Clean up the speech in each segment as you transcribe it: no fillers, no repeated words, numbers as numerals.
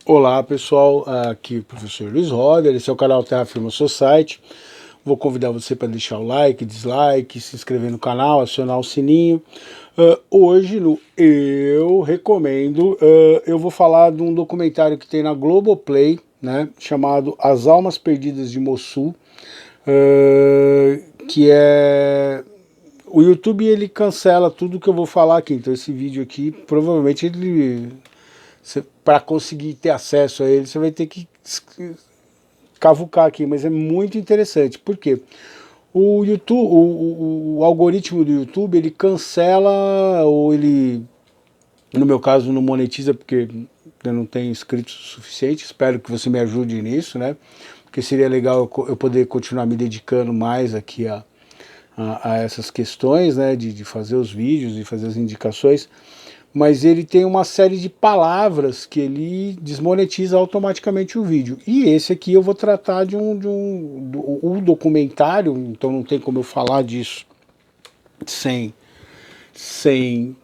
Olá pessoal, aqui é o professor Luiz Roder, esse é o canal Terra Firma Society. Vou convidar você para deixar o like, dislike, se inscrever no canal, acionar o sininho. Hoje no Eu Recomendo, eu vou falar de um documentário que tem na Globoplay, né, chamado As Almas Perdidas de Mossul, que é... O YouTube ele cancela tudo que eu vou falar aqui, então esse vídeo aqui provavelmente ele... Para conseguir ter acesso a ele, você vai ter que cavucar aqui, mas é muito interessante. Por quê? O YouTube, o algoritmo do YouTube, ele cancela, ou ele, no meu caso, não monetiza, porque eu não tenho inscritos suficiente. Espero que você me ajude nisso, né? Porque seria legal eu poder continuar me dedicando mais aqui a essas questões, né? De fazer os vídeos e fazer as indicações. Mas ele tem uma série de palavras que ele desmonetiza automaticamente o vídeo. E esse aqui eu vou tratar de um documentário, então não tem como eu falar disso sem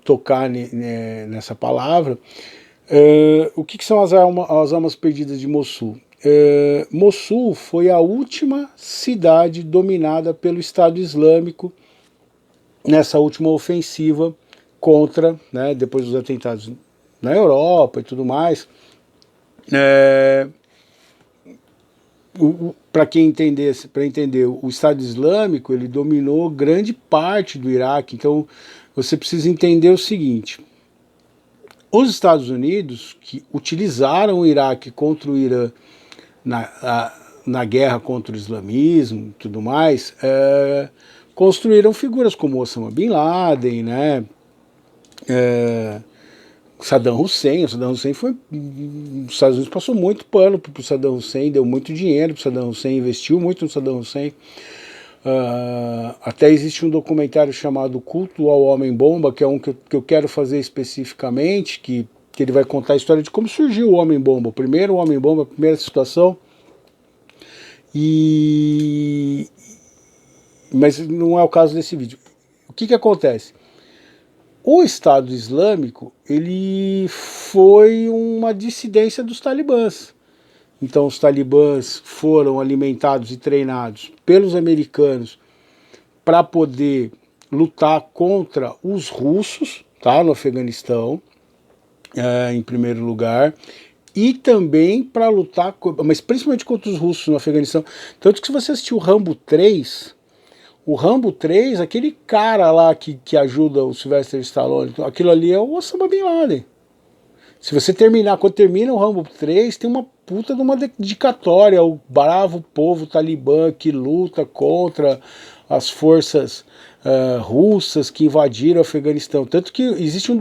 tocar nessa palavra. O que são as almas perdidas de Mossul? Mossul foi a última cidade dominada pelo Estado Islâmico nessa última ofensiva contra, né, depois dos atentados na Europa e tudo mais. Para quem entendesse, para entender, o Estado Islâmico ele dominou grande parte do Iraque. Então você precisa entender o seguinte: os Estados Unidos, que utilizaram o Iraque contra o Irã na guerra contra o islamismo e tudo mais, construíram figuras como Osama Bin Laden, né? Saddam Hussein. O Saddam Hussein foi... Os Estados Unidos passou muito pano para o Saddam Hussein, deu muito dinheiro para o Saddam Hussein, investiu muito no Saddam Hussein. Até existe um documentário chamado Culto ao Homem-Bomba, que é um que eu quero fazer especificamente, que ele vai contar a história de como surgiu o Homem-Bomba, o primeiro Homem-Bomba, a primeira situação. Mas não é o caso desse vídeo. O que acontece? O Estado Islâmico, ele foi uma dissidência dos talibãs. Então os talibãs foram alimentados e treinados pelos americanos para poder lutar contra os russos, tá, no Afeganistão, em primeiro lugar, e também para lutar, mas principalmente contra os russos no Afeganistão. Tanto que se você assistiu o Rambo 3... O Rambo 3, aquele cara lá que ajuda o Sylvester Stallone, aquilo ali é o Osama Bin Laden. Se você terminar, quando termina o Rambo 3, tem uma puta de uma dedicatória ao bravo povo talibã que luta contra as forças russas que invadiram o Afeganistão. Tanto que existe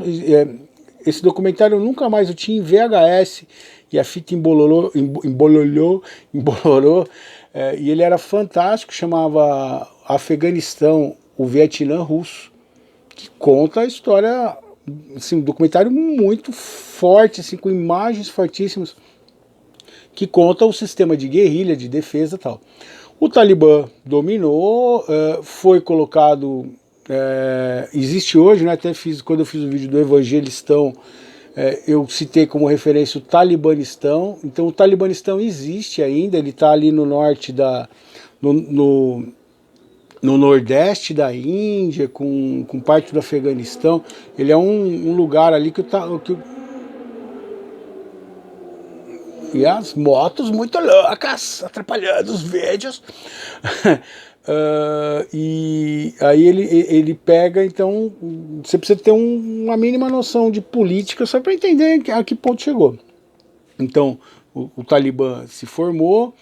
esse documentário eu nunca mais eu tinha em VHS, e a fita embolorou, e ele era fantástico, chamava Afeganistão, o Vietnã russo, que conta a história, assim, um documentário muito forte, assim, com imagens fortíssimas, que conta o sistema de guerrilha, de defesa e tal. O Talibã dominou, foi colocado, existe hoje, né, até quando eu fiz o vídeo do Evangelistão, eu citei como referência o Talibanistão. Então o Talibanistão existe ainda, ele está ali no norte no nordeste da Índia, com parte do Afeganistão. Ele é um lugar ali e as motos muito loucas, atrapalhando os vídeos. E aí ele pega, então você precisa ter uma mínima noção de política só para entender a que ponto chegou. Então o Talibã se formou,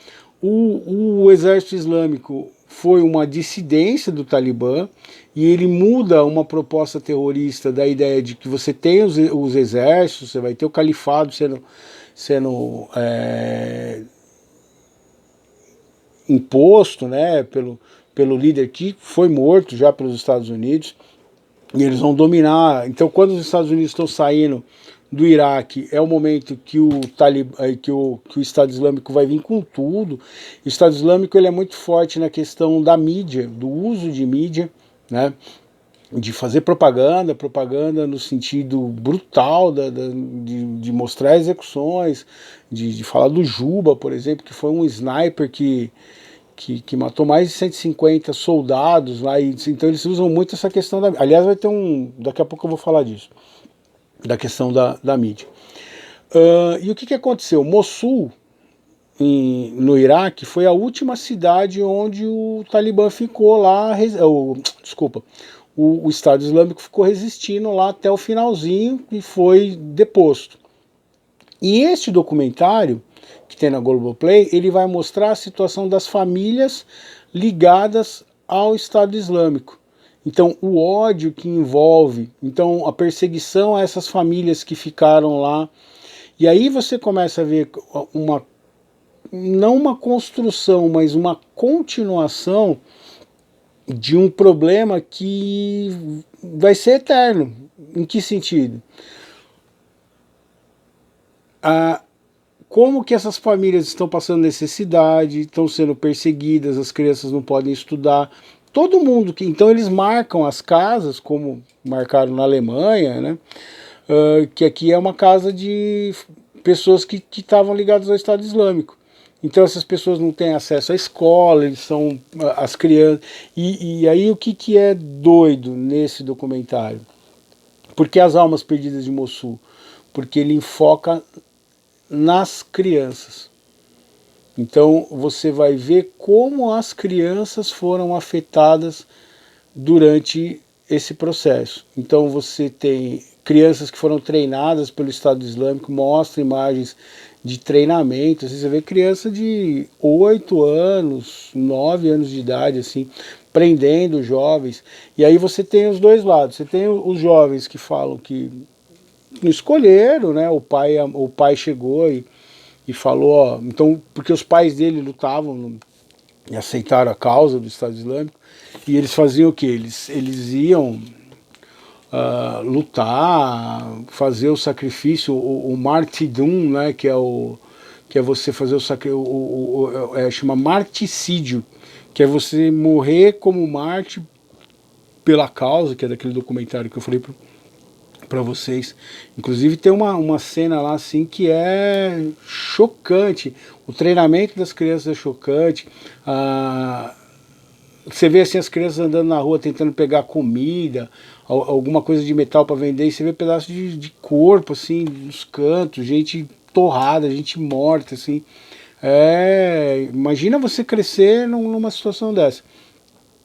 o exército islâmico foi uma dissidência do Talibã, e ele muda uma proposta terrorista da ideia de que você tem os exércitos, você vai ter o califado sendo imposto, né, pelo líder que foi morto já pelos Estados Unidos, e eles vão dominar. Então quando os Estados Unidos estão saindo do Iraque, é o momento que o Estado Islâmico vai vir com tudo. O Estado Islâmico ele é muito forte na questão da mídia, do uso de mídia, né? de fazer propaganda, propaganda no sentido brutal de mostrar execuções, de falar do Juba, por exemplo, que foi um sniper que matou mais de 150 soldados lá, então eles usam muito essa questão da... Aliás, vai ter daqui a pouco eu vou falar disso, da questão da mídia. E o que aconteceu? Mossul, no Iraque, foi a última cidade onde o Talibã ficou lá, desculpa, o Estado Islâmico ficou resistindo lá até o finalzinho e foi deposto. E este documentário, que tem na Globoplay, ele vai mostrar a situação das famílias ligadas ao Estado Islâmico. Então, o ódio que envolve, então a perseguição a essas famílias que ficaram lá. E aí você começa a ver não uma construção, mas uma continuação de um problema que vai ser eterno. Em que sentido? Como que essas famílias estão passando necessidade, estão sendo perseguidas, as crianças não podem estudar. Todo mundo que... Então eles marcam as casas, como marcaram na Alemanha, né? Que aqui é uma casa de pessoas que estavam ligadas ao Estado Islâmico. Então essas pessoas não têm acesso à escola, eles são as crianças. E aí o que é doido nesse documentário? Porque as almas perdidas de Mossul? Porque ele enfoca nas crianças. Então você vai ver como as crianças foram afetadas durante esse processo. Então você tem crianças que foram treinadas pelo Estado Islâmico, mostra imagens de treinamento, assim, você vê criança de 8 anos, 9 anos de idade, assim, prendendo jovens. E aí você tem os dois lados, você tem os jovens que falam que não escolheram, né? O pai chegou e falou, ó, então, porque os pais dele lutavam e aceitaram a causa do Estado Islâmico, e eles faziam o que? Eles iam lutar, fazer o sacrifício, o martyrdom, né, que é você fazer o sacrifício, chama marticídio, que é você morrer como mártir pela causa, que é daquele documentário que eu falei para vocês. Inclusive tem uma cena lá assim que é chocante. O treinamento das crianças é chocante. Você vê assim as crianças andando na rua tentando pegar comida, alguma coisa de metal para vender, e você vê pedaços de corpo assim nos cantos, gente torrada, gente morta assim. Imagina você crescer numa situação dessa.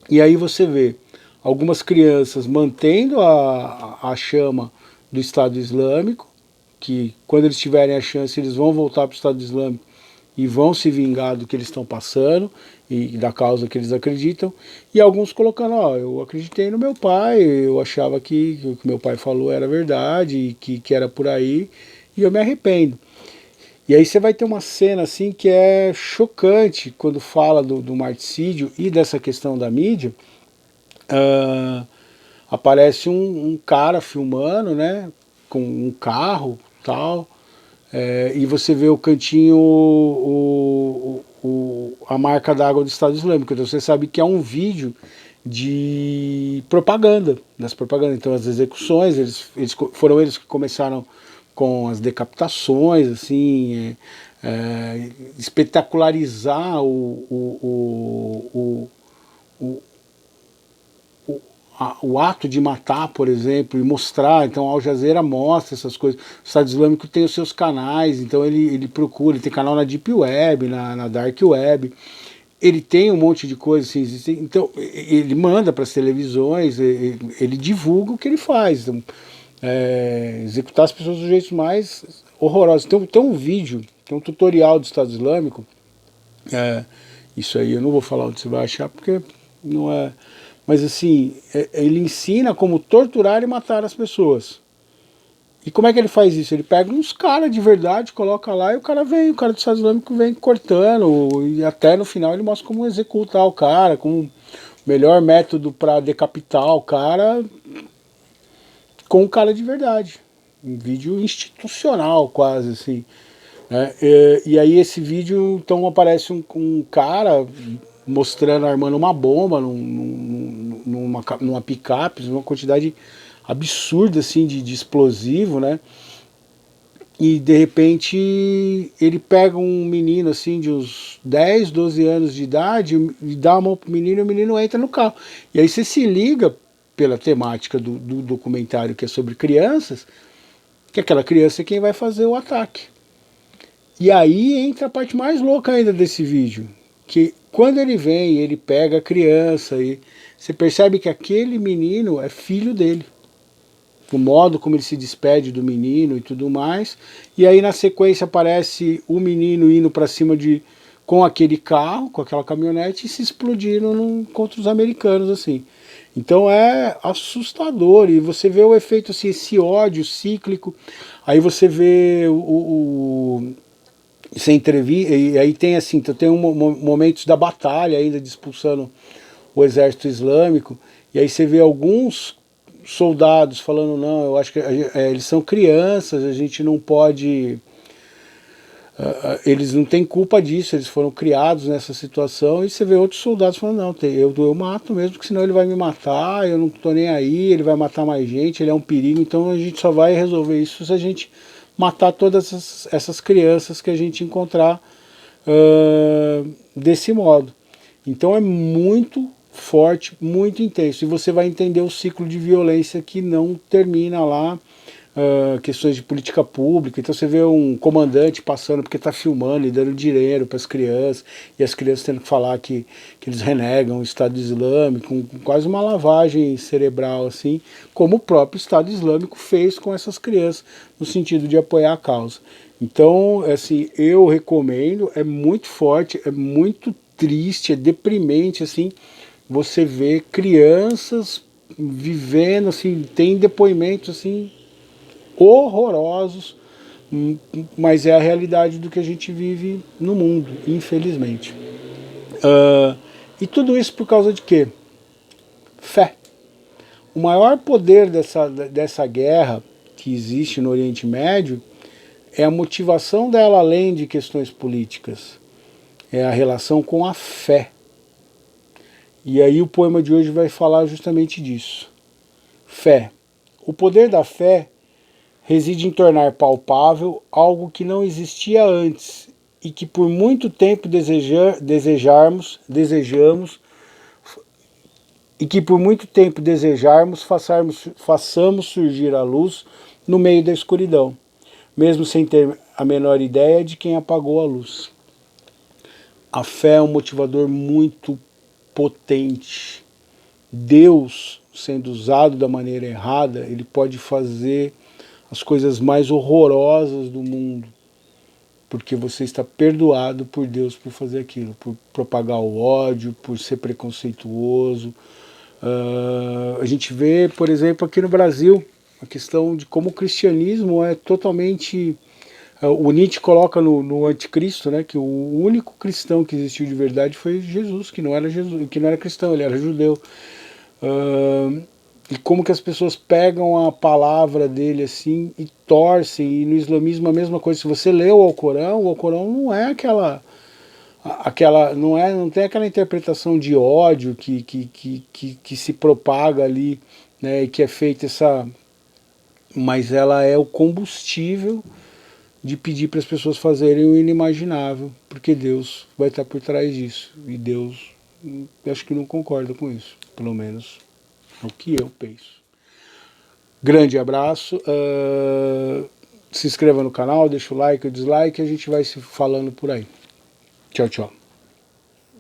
E aí você vê algumas crianças mantendo a chama do Estado Islâmico, que quando eles tiverem a chance eles vão voltar para o Estado Islâmico e vão se vingar do que eles estão passando e da causa que eles acreditam, e alguns colocando, ó, eu acreditei no meu pai, eu achava que o que meu pai falou era verdade, que era por aí, e eu me arrependo. E aí você vai ter uma cena assim que é chocante quando fala do marticídio e dessa questão da mídia. Aparece um cara filmando, né, com um carro tal, e você vê o cantinho, a marca d'água do Estado Islâmico. Então você sabe que é um vídeo de propaganda, das propagandas. Então as execuções, foram eles que começaram com as decapitações, assim, espetacularizar o ato de matar, por exemplo, e mostrar. Então a Al Jazeera mostra essas coisas. O Estado Islâmico tem os seus canais, então ele procura, ele tem canal na Deep Web, na Dark Web, ele tem um monte de coisas assim, então ele manda para as televisões, ele divulga o que ele faz. Então, executar as pessoas dos jeitos mais horrorosos. Tem um vídeo, tem um tutorial do Estado Islâmico, isso aí eu não vou falar onde você vai achar, porque não é... Mas assim, ele ensina como torturar e matar as pessoas. E como é que ele faz isso? Ele pega uns caras de verdade, coloca lá e o cara do Estado Islâmico vem cortando, e até no final ele mostra como executar o cara, como o melhor método para decapitar o cara com um cara de verdade. Um vídeo institucional quase assim. E aí esse vídeo, então aparece um cara mostrando, armando uma bomba numa picape, uma quantidade absurda assim, de explosivo, né? E de repente ele pega um menino assim de uns 10, 12 anos de idade e dá a mão pro menino e o menino entra no carro. E aí você se liga pela temática do documentário que é sobre crianças, que aquela criança é quem vai fazer o ataque. E aí entra a parte mais louca ainda desse vídeo, que quando ele vem, ele pega a criança e você percebe que aquele menino é filho dele. O modo como ele se despede do menino e tudo mais. E aí na sequência aparece o menino indo para cima com aquele carro, com aquela caminhonete e se explodindo contra os americanos assim. Então é assustador e você vê o efeito assim, esse ódio cíclico. Aí você vê você entrevista, e aí tem assim, tem momentos da batalha ainda de expulsando o exército islâmico, e aí você vê alguns soldados falando, não, eu acho que eles são crianças, a gente não pode... eles não têm culpa disso, eles foram criados nessa situação, e você vê outros soldados falando, não, eu mato mesmo, porque senão ele vai me matar, eu não tô nem aí, ele vai matar mais gente, ele é um perigo, então a gente só vai resolver isso se a gente matar todas essas crianças que a gente encontrar desse modo. Então é muito forte, muito intenso, e você vai entender o ciclo de violência que não termina lá, questões de política pública. Então você vê um comandante passando porque está filmando e dando dinheiro para as crianças, e as crianças tendo que falar que eles renegam o Estado Islâmico, com quase uma lavagem cerebral, assim, como o próprio Estado Islâmico fez com essas crianças, no sentido de apoiar a causa. Então, assim, eu recomendo, é muito forte, é muito triste, é deprimente, assim, você vê crianças vivendo, assim, tem depoimentos, assim, horrorosos, mas é a realidade do que a gente vive no mundo, infelizmente. E tudo isso por causa de quê? Fé. O maior poder dessa guerra que existe no Oriente Médio é a motivação dela além de questões políticas. É a relação com a fé. E aí o poema de hoje vai falar justamente disso. Fé. O poder da fé reside em tornar palpável algo que não existia antes e que por muito tempo desejamos, e que por muito tempo desejarmos, façamos surgir a luz no meio da escuridão, mesmo sem ter a menor ideia de quem apagou a luz. A fé é um motivador muito potente. Deus, sendo usado da maneira errada, ele pode fazer as coisas mais horrorosas do mundo, porque você está perdoado por Deus por fazer aquilo, por propagar o ódio, por ser preconceituoso. A gente vê, por exemplo, aqui no Brasil, a questão de como o cristianismo é totalmente... O Nietzsche coloca no Anticristo, né, que o único cristão que existiu de verdade foi Jesus, que não era cristão, ele era judeu. E como que as pessoas pegam a palavra dele assim e torcem, e no islamismo a mesma coisa. Se você lê o Alcorão não é não tem aquela interpretação de ódio que se propaga ali, né, e que é feita mas ela é o combustível de pedir para as pessoas fazerem o inimaginável, porque Deus vai estar por trás disso, e Deus, acho que não concorda com isso, pelo menos é o que eu penso. Grande abraço, se inscreva no canal, deixa o like, o dislike, e a gente vai se falando por aí. Tchau, tchau.